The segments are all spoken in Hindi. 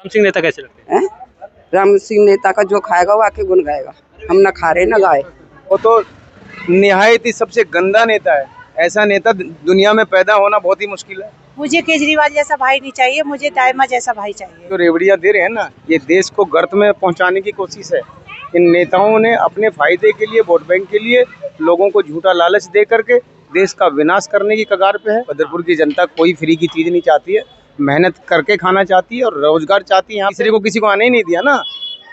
राम सिंह नेता कैसे लगते हैं? हैं? राम सिंह नेता का जो खाएगा वो आके गुन गाएगा। हम ना खा रहे ना गाए। वो तो निहायत ही सबसे गंदा नेता है। ऐसा नेता दुनिया में पैदा होना बहुत ही मुश्किल है। मुझे केजरीवाल जैसा भाई नहीं चाहिए, मुझे दाइमा जैसा भाई चाहिए। जो रेवड़ियां दे रहे हैं ना, ये देश को गर्त में पहुंचाने की कोशिश है। इन नेताओं ने अपने फायदे के लिए, वोट बैंक के लिए लोगों को झूठा लालच दे करके देश का विनाश करने की कगार पे है। बदरपुर की जनता कोई फ्री की चीज नहीं चाहती है, मेहनत करके खाना चाहती है और रोजगार चाहती है। यहाँ तीसरे को किसी को आने ही नहीं दिया ना।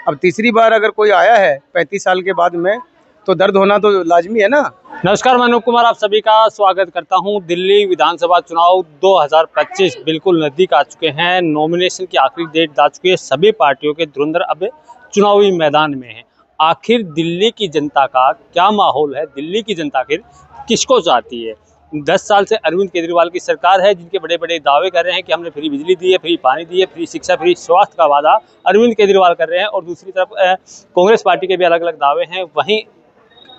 अब तीसरी बार अगर कोई आया है 35 साल के बाद में, तो दर्द होना तो लाजमी है ना। नमस्कार, मैं अनूप कुमार आप सभी का स्वागत करता हूं। दिल्ली विधानसभा चुनाव 2025 बिल्कुल नज़दीक आ चुके हैं। नॉमिनेशन की आखिरी डेट आ चुकी है। सभी पार्टियों के धुरंधर अब चुनावी मैदान में हैं। आखिर दिल्ली की जनता का क्या माहौल है? दिल्ली की जनता आखिर किसको चाहती है? 10 साल से अरविंद केजरीवाल की सरकार है, जिनके बड़े बड़े दावे कर रहे हैं कि हमने फ्री बिजली दी है, फ्री पानी दी है, फ्री शिक्षा, फ्री स्वास्थ्य का वादा अरविंद केजरीवाल कर रहे हैं। और दूसरी तरफ कांग्रेस पार्टी के भी अलग अलग दावे हैं। वहीं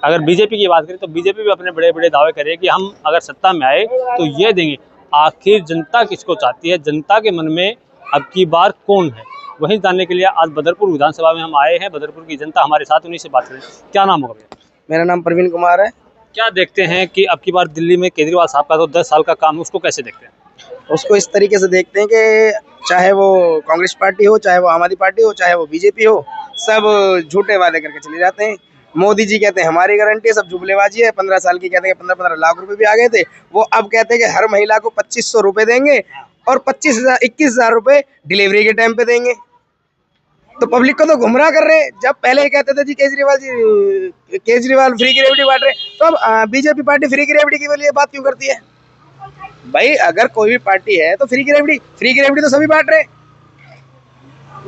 अगर बीजेपी की बात करें तो बीजेपी भी अपने बड़े बड़े दावे कर रही है कि हम अगर सत्ता में आए तो ये देंगे। आखिर जनता किसको चाहती है? जनता के मन में अब की बार कौन है? वहीं जानने के लिए आज बदरपुर विधानसभा में हम आए हैं। बदरपुर की जनता हमारे साथ, उन्हीं से बात करें। क्या नाम होगा भैया? मेरा नाम प्रवीण कुमार है। क्या देखते हैं कि अब की बार दिल्ली में केजरीवाल साहब का तो 10 साल का काम है, उसको कैसे देखते हैं? उसको इस तरीके से देखते हैं कि चाहे वो कांग्रेस पार्टी हो, चाहे वो आम आदमी पार्टी हो, चाहे वो बीजेपी हो, सब झूठे वादे करके चले जाते हैं। मोदी जी कहते हैं हमारी गारंटी है, सब जुमलेबाजी है। 15 साल की कहते हैं 15-15 लाख रुपए भी आ गए थे। वो अब कहते हैं कि हर महिला को 2500 रुपए देंगे और 21,000 रुपए डिलीवरी के टाइम पे देंगे। तो पब्लिक को तो गुमराह कर रहे हैं। जब पहले कहते थे जी केजरीवाल फ्री की रेवड़ी बांट रहे, तो अब बीजेपी पार्टी फ्री की रेवड़ी के लिए बात क्यों करती है? भाई अगर कोई भी पार्टी है तो फ्री की रेवड़ी तो सभी बांट रहे हैं।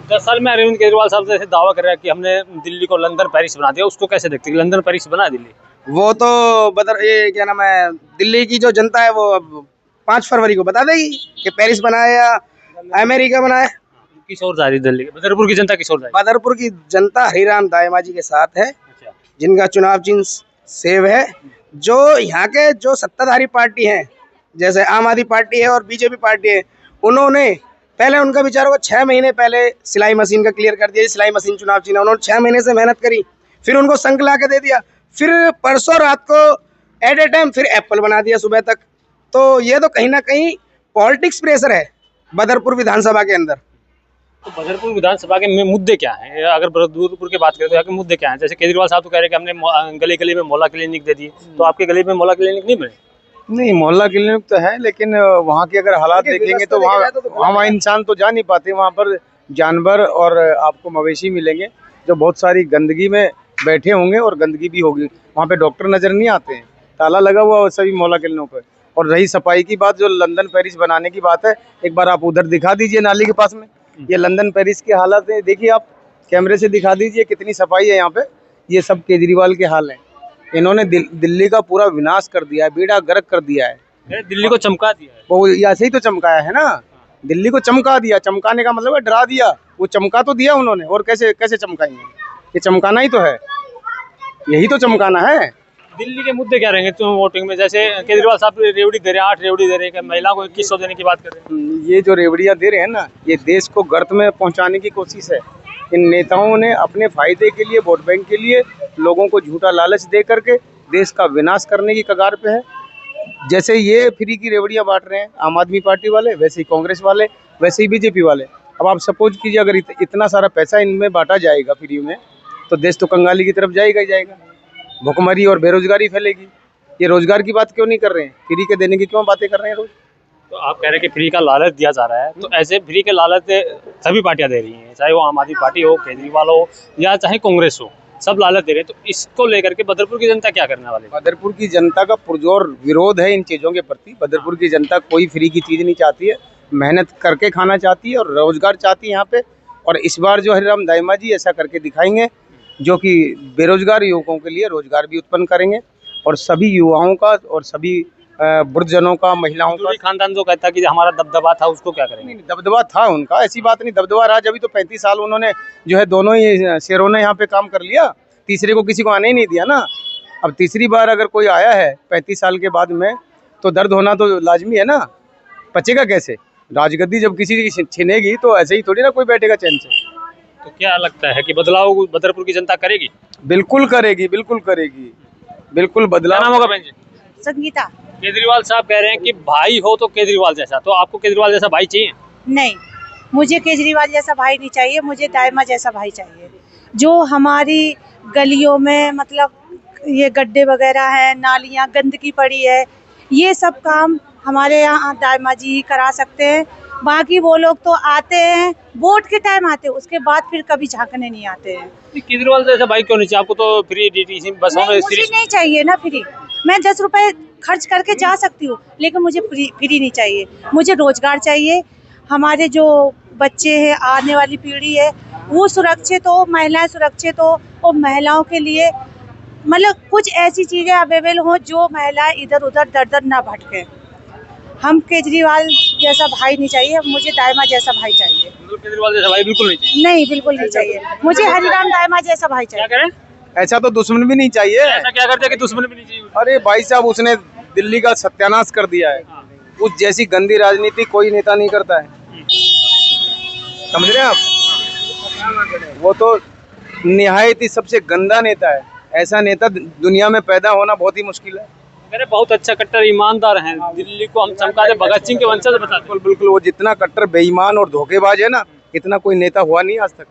10 साल में अरविंद केजरीवाल साहब से ऐसे दावा कर रहा है कि हमने दिल्ली को लंदन पेरिस बना दिया, उसको कैसे देखते हैं? लंदन पेरिस बना दिल्ली? वो तो ये क्या नाम है, दिल्ली की जो जनता है वो अब 5 फरवरी को बता देगी कि पेरिस बनाया या अमेरिका बनाया। किस ओर जा रही है दिल्ली? बदरपुर की जनता किस ओर जा रही बदरपुर की जनता हरिराम दायमा जी के साथ है, है? जिनका चुनाव चिन्ह सेव है। जो यहाँ के जो सत्ताधारी पार्टी हैं, जैसे आम आदमी पार्टी है और बीजेपी पार्टी है, उन्होंने पहले उनका विचारों को 6 महीने पहले सिलाई मशीन का क्लियर कर दिया। सिलाई मशीन चुनाव चिन्ह, उन्होंने 6 महीने से मेहनत करी, फिर उनको संक ला के दे दिया, फिर परसों रात को एट ए टाइम फिर एप्पल बना दिया सुबह तक। तो ये तो कहीं ना कहीं पॉलिटिक्स प्रेशर है बदरपुर विधानसभा के अंदर। तो बदरपुर विधानसभा के मुद्दे क्या हैं? अगर बदरपुर की बात करें तो यहाँ के मुद्दे क्या हैं? जैसे केजरीवाल साहब तो कह रहे हैं कि हमने गली गली में मोहल्ला क्लिनिक दे दिए, तो आपके गली में मोहल्ला क्लिनिक नहीं बने? नहीं, मोहल्ला क्लिनिक तो है, लेकिन वहाँ की अगर हालात देखेंगे तो वहाँ इंसान तो जा नहीं पाते। वहाँ पर जानवर और आपको मवेशी मिलेंगे जो बहुत सारी गंदगी में बैठे होंगे और गंदगी भी होगी। वहाँ पे डॉक्टर नजर नहीं आते हैं, ताला लगा हुआ सभी मोहल्ला क्लिनिकों पे। और रही सफाई की बात, जो लंदन पेरिस बनाने की बात है, एक बार आप उधर दिखा दीजिए नाली के पास में, ये लंदन पेरिस की हालत है। देखिए आप कैमरे से दिखा दीजिए कितनी सफाई है यहाँ पे। ये सब केजरीवाल के हाल है। इन्होंने दिल्ली का पूरा विनाश कर दिया है, बेड़ा गर्क कर दिया है। दिल्ली को चमका दिया है। वो ऐसे ही तो चमकाया है ना, दिल्ली को चमका दिया। चमकाने का मतलब है डरा दिया। वो चमका तो दिया उन्होंने, और कैसे कैसे चमकाएंगे? ये चमकाना ही तो है, यही तो चमकाना है। दिल्ली के मुद्दे क्या रहेंगे तुम वोटिंग में? जैसे केजरीवाल साहब रेवड़ी दे रहे हैं, 8 रेवड़ी दे रहे हैं, महिला को 2100 देने की बात कर रहे हैं। ये जो रेवड़ियां दे रहे हैं ना, ये देश को गर्त में पहुंचाने की कोशिश है। इन नेताओं ने अपने फायदे के लिए, वोट बैंक के लिए लोगों को झूठा लालच दे करके देश का विनाश करने की कगार पे है। जैसे ये फ्री की रेवड़ियां बांट रहे हैं आम आदमी पार्टी वाले, वैसे ही कांग्रेस वाले, वैसे ही बीजेपी वाले। अब आप सपोज कीजिए अगर इतना सारा पैसा इनमें बांटा जाएगा फ्री में, तो देश तो कंगाली की तरफ जाएगा ही जाएगा। भुखमरी और बेरोजगारी फैलेगी। ये रोजगार की बात क्यों नहीं कर रहे हैं? फ्री के देने की क्यों बातें कर रहे हैं रोज? तो आप कह रहे हैं कि फ्री का लालच दिया जा रहा है, तो ऐसे फ्री के लालच सभी पार्टियां दे रही हैं, चाहे वो आम आदमी पार्टी हो, केजरीवाल हो, या चाहे कांग्रेस हो, सब लालच दे रहे हैं। तो इसको लेकर के बदरपुर की जनता क्या करने वाली है? बदरपुर की जनता का पुरजोर विरोध है इन चीज़ों के प्रति। बदरपुर की जनता कोई फ्री की चीज़ नहीं चाहती है, मेहनत करके खाना चाहती है और रोजगार चाहती है यहाँ पे। और इस बार जो हरिराम दायमा जी ऐसा करके दिखाएंगे, जो कि बेरोजगार युवकों के लिए रोजगार भी उत्पन्न करेंगे, और सभी युवाओं का और सभी वृद्धजनों का, महिलाओं का। खानदान जो कहता है कि हमारा दबदबा था, उसको क्या करेंगे? नहीं, दबदबा था उनका, ऐसी बात नहीं। दबदबा रहा जब, तो 35 साल उन्होंने जो है दोनों ही शेरों ने यहाँ पे काम कर लिया। तीसरे को किसी को आने ही नहीं दिया ना। अब तीसरी बार अगर कोई आया है 35 साल के बाद में, तो दर्द होना तो लाजमी है ना। पचेगा कैसे? राजगद्दी जब किसी की छिनेगी तो ऐसे ही थोड़ी ना कोई बैठेगा चैन से। तो क्या लगता है कि बदलाव बदरपुर की जनता करेगी? बिल्कुल करेगी, बिल्कुल करेगी, बिल्कुल क्या बदलाव। नाम होगा बहन जी? संगीता। केजरीवाल साहब कह रहे हैं कि भाई हो तो केजरीवाल जैसा, तो आपको केजरीवाल जैसा भाई चाहिए? नहीं, मुझे केजरीवाल जैसा भाई नहीं चाहिए, मुझे दाइमा जैसा भाई चाहिए। जो हमारी गलियों में मतलब ये गड्ढे वगैरह हैं, नालियाँ गंदगी पड़ी है, ये सब काम हमारे यहाँ दाइमा जी ही करा सकते हैं। बाकी वो लोग तो आते हैं, वोट के टाइम आते हैं, उसके बाद फिर कभी झांकने नहीं आते हैं। केजरीवाल जैसा भाई क्यों नहीं चाहिए आपको? तो फ्री डीटीसी बसों में नहीं, मुझे नहीं चाहिए ना फ्री। मैं 10 रुपए खर्च करके जा सकती हूँ, लेकिन मुझे फ्री नहीं चाहिए। मुझे रोजगार चाहिए। हमारे जो बच्चे हैं, आने वाली पीढ़ी है, वो सुरक्षित हो, महिलाएं सुरक्षित हो, और महिलाओं के लिए मतलब कुछ ऐसी चीजें अवेलेबल हो जो महिलाएं इधर उधर दर दर ना भटके। हम केजरीवाल जैसा भाई नहीं चाहिए, मुझे दाइमा जैसा भाई चाहिए। केजरीवाल जैसा भाई बिल्कुल नहीं चाहिए? नहीं, बिल्कुल नहीं चाहिए। मुझे हरिराम दाइमा जैसा भाई क्या चाहिए। करें? ऐसा तो दुश्मन भी नहीं चाहिए। ऐसा क्या करते हैं कि दुश्मन भी नहीं चाहिए? अरे भाई साहब, उसने दिल्ली का सत्यानाश कर दिया है। उस जैसी गंदी राजनीति कोई नेता नहीं करता है, समझ रहे हैं आप? वो तो निहायत ही सबसे गंदा नेता है। ऐसा नेता दुनिया में पैदा होना बहुत ही मुश्किल है। अरे बहुत अच्छा कट्टर ईमानदार हैं, दिल्ली को हम चमका दे, भगत सिंह के वंशज बताते हैं। बिल्कुल बिल्कुल, वो जितना कट्टर बेईमान और धोखेबाज है ना, इतना कोई नेता हुआ नहीं आज तक।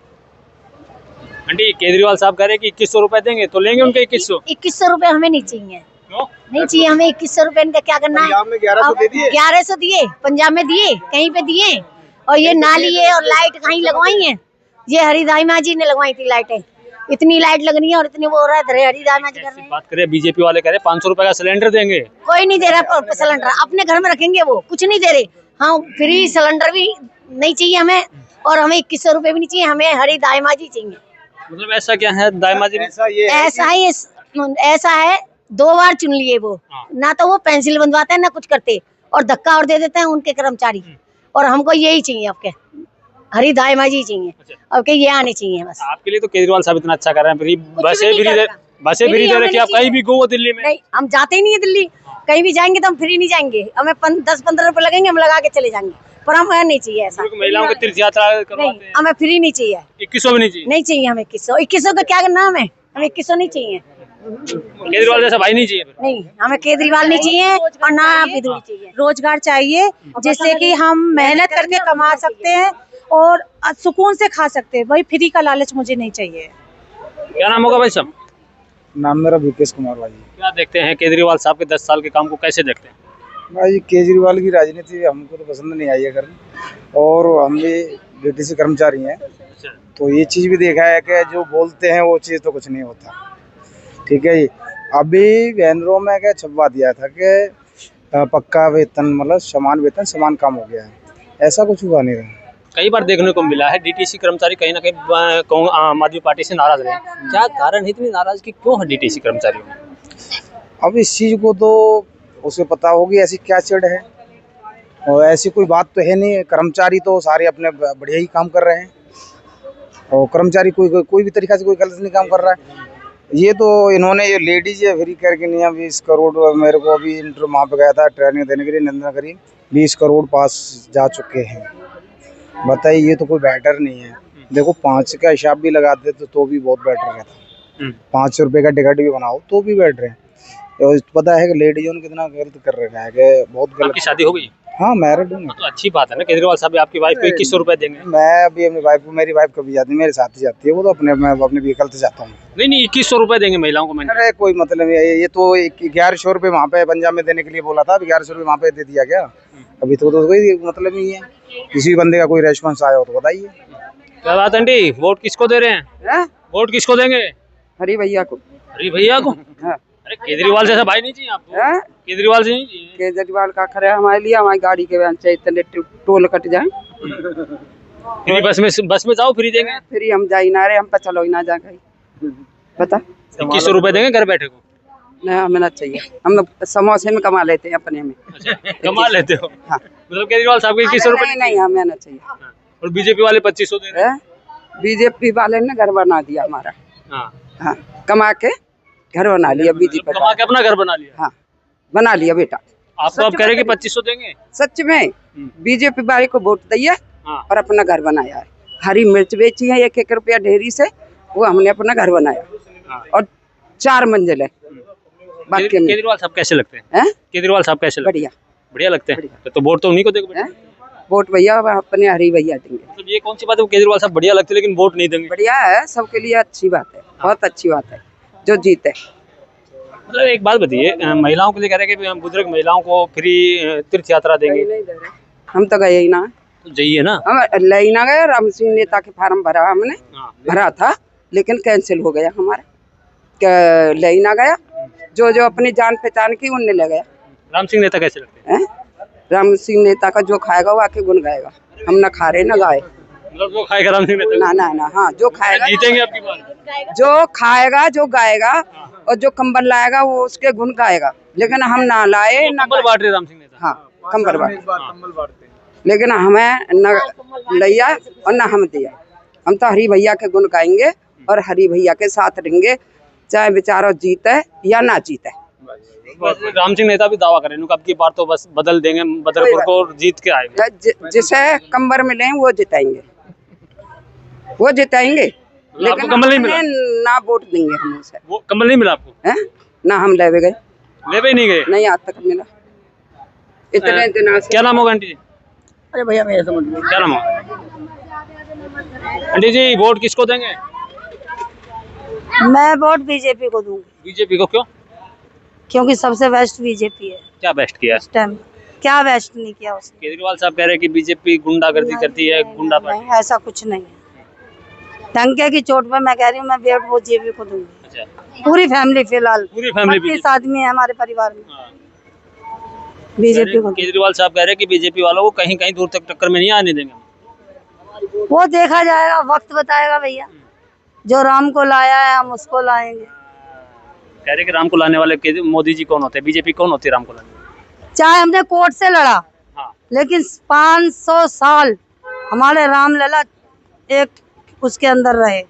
आंटी, केजरीवाल साहब कह रहे हैं कि 2100 रुपए देंगे, तो लेंगे उनके 2100? 2100 रुपए हमें नहीं चाहिए। क्यों? नहीं चाहिए हमें 2100 रुपए। इनका क्या करना है? पंजाब में 1100 दे दिए। 1100 दिए, पंजाब में दिए, कहीं पे दिए। और ये नाली है और लाइट कहीं लगवाई है? ये हरिदाइमा जी ने लगवाई थी लाइटें। इतनी लाइट लगनी है और इतनी वो हो रहा है, हरिदाइमा जी कर रहे हैं। बात करें बीजेपी वाले, कह रहे 500 रुपए का सिलेंडर देंगे। कोई नहीं दे रहा सिलेंडर, अपने घर में रखेंगे, वो कुछ नहीं दे रहे। हाँ, फ्री सिलेंडर भी नहीं चाहिए हमें, और हमें 2100 रुपए भी नहीं चाहिए, हमें हरिदाइमा जी चाहिए। मतलब ऐसा क्या है दाइमा जी? ऐसा है 2 बार चुन लिए वो। ना तो वो पेंसिल बंधवाते हैं, ना कुछ करते, और धक्का और दे देते हैं उनके कर्मचारी। और हमको यही चाहिए, आपके हरिदाइमा जी चाहिए। अब के ये आने चाहिए बस। आपके लिए तो केजरीवाल साहब इतना अच्छा कर रहे हैं, फ्री बसें फ्री दे रखी, आप कहीं भी गो दिल्ली में। नहीं, हम जाते ही नहीं है दिल्ली। कहीं भी जाएंगे तो हम फ्री नहीं जाएंगे, हमें 10-15 रुपए लगेंगे, हम लगा के चले जाएंगे, पर हमें नहीं चाहिए ऐसा। महिलाओं को तीर्थ यात्रा करवाते नहीं, हैं। हमें फ्री नहीं चाहिए। 2100 भी नहीं चाहिए? नहीं चाहिए हमें 2100 का क्या करना हमें 2100 नहीं चाहिए। केजरीवाल जैसा भाई नहीं चाहिए? नहीं, हमें केजरीवाल नहीं चाहिए और ना बिधुड़ी चाहिए। रोजगार चाहिए, जिससे कि हम मेहनत करके कमा सकते हैं और सुकून से खा सकते हैं। वही फ्री का लालच मुझे नहीं चाहिए। क्या नाम होगा भाई साहब? नाम मेरा विकेश कुमार भाई। क्या देखते हैं केजरीवाल साहब के 10 साल के काम को, कैसे देखते हैं? भाई केजरीवाल की राजनीति हमको तो पसंद नहीं आई है करनी, और हम भी डीटीसी कर्मचारी हैं, तो ये चीज़ भी देखा है कि जो बोलते हैं वो चीज़ तो कुछ नहीं होता। ठीक है जी, अभी बैनरों में क्या छपवा दिया था कि पक्का वेतन, मतलब समान वेतन समान काम हो गया है, ऐसा कुछ हुआ नहीं रहा। कई बार देखने को मिला है डीटीसी कर्मचारी कहीं ना कहीं आम आदमी पार्टी से नाराज रहे हैं। क्या कारण है इतनी नाराजगी, क्यों है डीटीसी कर्मचारियों में? अब इस चीज़ को तो उसे पता होगी ऐसी क्या चिढ़ है, और ऐसी कोई बात तो है नहीं। कर्मचारी तो सारे अपने बढ़िया ही काम कर रहे हैं, और कर्मचारी कोई भी तरीका से कोई गलत नहीं काम कर रहा है। ये तो इन्होंने ये लेडीज है फ्री करके नहीं, 20 करोड़ मेरे को अभी इंटरव्यू वहाँ पे गया था ट्रेनिंग देने के लिए, नंदना करीब 20 करोड़ पास जा चुके हैं। बताइए, ये तो कोई बेटर नहीं है। देखो 5 का हिसाब भी लगाते तो भी बहुत बेटर रहता। 500 रुपये का टिकट भी बनाओ तो भी बेटर है। और पता है कि लेडीजों ने कितना गलत कर रखा है, कि बहुत गलत। आपकी शादी हो गई? हाँ, मैरिड हूँ। तो अच्छी बात है ना, केजरीवाल साहब आपकी वाइफ को 2100 रुपए देंगे। मैं अभी अपनी वाइफ को, मेरी वाइफ कभी जाती है मेरे साथ ही जाती है, वो तो अपने व्हीकल से जाता हूँ। नहीं 2100 रुपए देंगे महिलाओं को। मैंने अरे कोई मतलब नहीं है, ये तो 1100 रुपये वहाँ पे पंजाब में देने के लिए बोला था, 1100 रुपये वहाँ पे दे दिया क्या? अभी तो कोई मतलब नहीं है। किसी बंदे का कोई रेस्पॉन्स आया हो तो बताइए। क्या बात आंटी, वोट किसको दे रहे हैं? वोट किसको देंगे? हरी भैया को। अरे भैया को? अरे केजरीवाल जैसा भाई नहीं चाहिए आपको? केजरीवाल से नहीं चाहिए? केजरीवाल का खरा हमारे लिए, हमारी गाड़ी के बयान चाहिए, इतने टोल कट जाए। फ्री बस में जाओ, फ्री देंगे। फिर हम जा ही ना रहे, हम पे चलो ही ना जा गई। बता 2100 रुपए देंगे घर बैठे को? नहीं, हमें ना चाहिए, हम लोग समोसे में कमा लेते हैं अपने में। कमा लेते हो? हाँ। मतलब केजरीवाल साहब को 2100 रुपए? नहीं, हमें ना चाहिए। और बीजेपी वाले 2500 दे रहे हैं? बीजेपी वाले ने घर बना दिया हमारा। हाँ, कमा के घर बना लिया बीजेपी। कमा के अपना घर बना लिया? हाँ, बना लिया बेटा। आपको आप कह रहे हैं कि 2500 देंगे? सच में बीजेपी वाले को वोट दिया हाँ। और अपना घर बनाया है। हरी मिर्च बेची है 1-1 रुपया ढेरी से, वो हमने अपना घर बनाया हाँ। और 4 मंजिल है। बाकी में केजरीवाल साहब कैसे लगते हैं? हैं? केजरीवाल साहब कैसे लगते बढ़िया हैं? बढ़िया लगते हैं। तो वोट तो उन्हीं को देंगे। हैं? वोट भैया अपने हरी भैया देंगे। मतलब ये कौन सी बात है, वो केजरीवाल साहब बढ़िया लगते हैं लेकिन वोट नहीं देंगे? बढ़िया है, सबके लिए अच्छी बात है, बहुत अच्छी बात है जो जीते। मतलब एक बात बताइए, महिलाओं के लिए कह रहे हैं कि बुजुर्ग महिलाओं को फ्री तीर्थ यात्रा देंगे, हम तो गए ही ना, तो जाइए ना। हम ले ही ना गए। राम सिंह नेता के फार्म भरा हमने, हाँ। भरा था लेकिन कैंसिल हो गया हमारा, ले ही ना गया। जो अपनी जान पहचान की उनने ले गया। राम सिंह नेता कैसे लगते हैं? हैं? राम सिंह नेता का जो खाएगा वो आके गुन गाएगा, हम ना खा रहे ना गाए। मतलब वो खाएगा राम सिंह नेता? ना ना ना, हाँ जो खाएगा, जीतेंगे आपकी बात? जो खाएगा जो गाएगा और जो कंबल लाएगा वो उसके गुण गाएगा, लेकिन हम ना लाए ना कंबल बांट रहे राम सिंह नेता? हाँ कंबल बांटे, कम्बल बांटते हैं। लेकिन हमें न लिया और न हम दिया। हम तो हरी भैया के गुण गाएंगे और हरी भैया के साथ रहेंगे, चाहे बेचारा जीते या ना जीते। राम सिंह नेता भी दावा करें अब की बार तो बस बदल देंगे, बदलपुर को जीत के आएंगे। जिसे कंबर मिले वो जिताएंगे, वो जिताएंगे। लेकिन कंबल नहीं मिला? ना वोट देंगे हम उसे। वो कंबल नहीं मिला आपको? हैं? ना हम ले गए, ले नहीं गए? नहीं आज तक मिला इतने दिनों से। क्या नाम होगा आंटी जी? अरे भैया मेरे समझ में क्या नाम होगा आंटी जी? वोट किसको देंगे? मैं वोट बीजेपी को दूंगी, बीजेपी को। क्यों? क्योंकि सबसे बेस्ट बीजेपी है क्या बेस्ट किया? इस टाइम। क्या बेस्ट नहीं किया उसने? केजरीवाल साहब कह रहे हैं कि बीजेपी गुंडागर्दी करती है, गुंडा पार्टी। नहीं, ऐसा कुछ नहीं है। डंके की चोट पे मैं कह रही हूँ, मैं वोट बीजेपी को दूंगी। अच्छा, पूरी फैमिली, फिलहाल पूरी फैमिली 25 आदमी है हमारे परिवार में, हाँ। बीजेपी को। केजरीवाल साहब कह रहे हैं कि बीजेपी वालों को कहीं कहीं दूर तक टक्कर में नहीं आने देंगे। वो देखा जाएगा, वक्त बताएगा भैया। जो राम को लाया है हम उसको लाएंगे। कह रहे कि राम को लाने वाले मोदी जी कौन होते हैं, बीजेपी कौन होती है राम को लाने? चाहे हमने कोर्ट से लड़ा, हाँ। लेकिन 500 साल हमारे रामलला एक उसके अंदर रहे।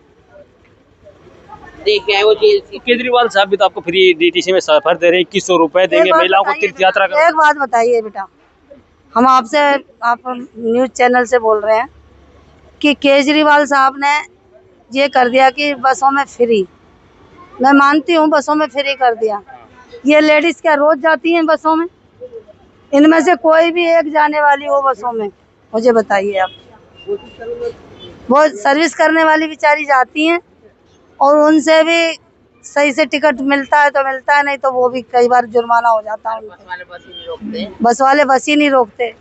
केजरीवाल साहब भी तो आपको फ्री डीटीसी में सफर दे रहे हैं, 2100 रुपए देंगे महिलाओं को तीर्थ यात्रा का। एक बात बताइए बेटा, हम आपसे, आप न्यूज चैनल से बोल रहे हैं कि केजरीवाल साहब ने ये कर दिया कि बसों में फ्री। मैं मानती हूँ बसों में फ्री कर दिया, ये लेडीज क्या रोज जाती हैं बसों में? इनमें से कोई भी एक जाने वाली हो बसों में, मुझे बताइए आप। वो सर्विस करने वाली बेचारी जाती हैं और उनसे भी सही से टिकट मिलता है तो मिलता है, नहीं तो वो भी कई बार जुर्माना हो जाता है। बस वाले बस ही नहीं रोकते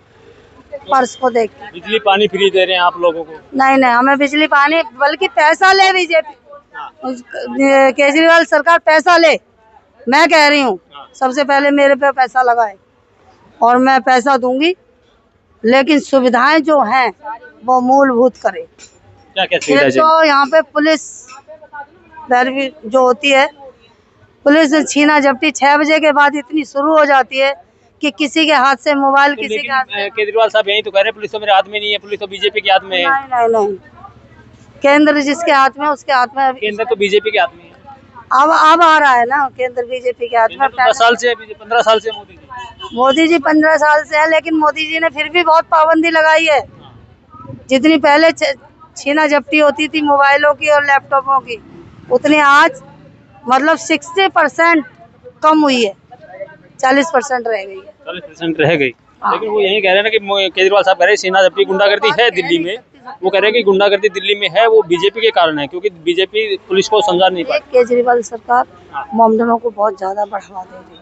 पर्स को देख के। बिजली पानी फ्री दे रहे हैं आप लोगों को? नहीं नहीं, हमें बिजली पानी, बल्कि पैसा ले बीजेपी, केजरीवाल सरकार पैसा ले। मैं कह रही हूँ सबसे पहले मेरे पे पैसा लगाए और मैं पैसा दूंगी, लेकिन सुविधाएं जो हैं वो मूलभूत करे। क्या क्या सुविधा एक तो यहाँ पे पुलिस पैरवी जो होती है, पुलिस छीना झपटी 6 बजे के बाद इतनी शुरू हो जाती है कि किसी के हाथ से मोबाइल, किसी के हाथ से। केजरीवाल साहब यही तो कह रहे हैं पुलिस तो मेरे हाथ में नहीं है, पुलिस तो बीजेपी के हाथ में है। नहीं नहीं नहीं, केंद्र जिसके हाथ में उसके हाथ में। केंद्र तो बीजेपी के हाथ में है। अब आ रहा है ना केंद्र बीजेपी के हाथ में। 10 साल से, 15 साल से मोदी जी 15 साल से है, लेकिन मोदी जी ने फिर भी बहुत पाबंदी लगाई है। जितनी पहले छीना झपटी होती थी मोबाइलों की और लैपटॉपों की, उतनी आज मतलब 60% कम हुई है, 40% रह गई है। 40% रह गई। लेकिन वो यही कह रहे हैं ना कि केजरीवाल साहब कह रहे हैं छीना झपटी गुंडागर्दी है दिल्ली में। वो कह रहे हैं कि गुंडागर्दी दिल्ली में है वो बीजेपी के कारण है, क्योंकि बीजेपी पुलिस को समझा नहीं पाती। केजरीवाल सरकार मोमडनों को बहुत ज्यादा बढ़ावा दे रही है।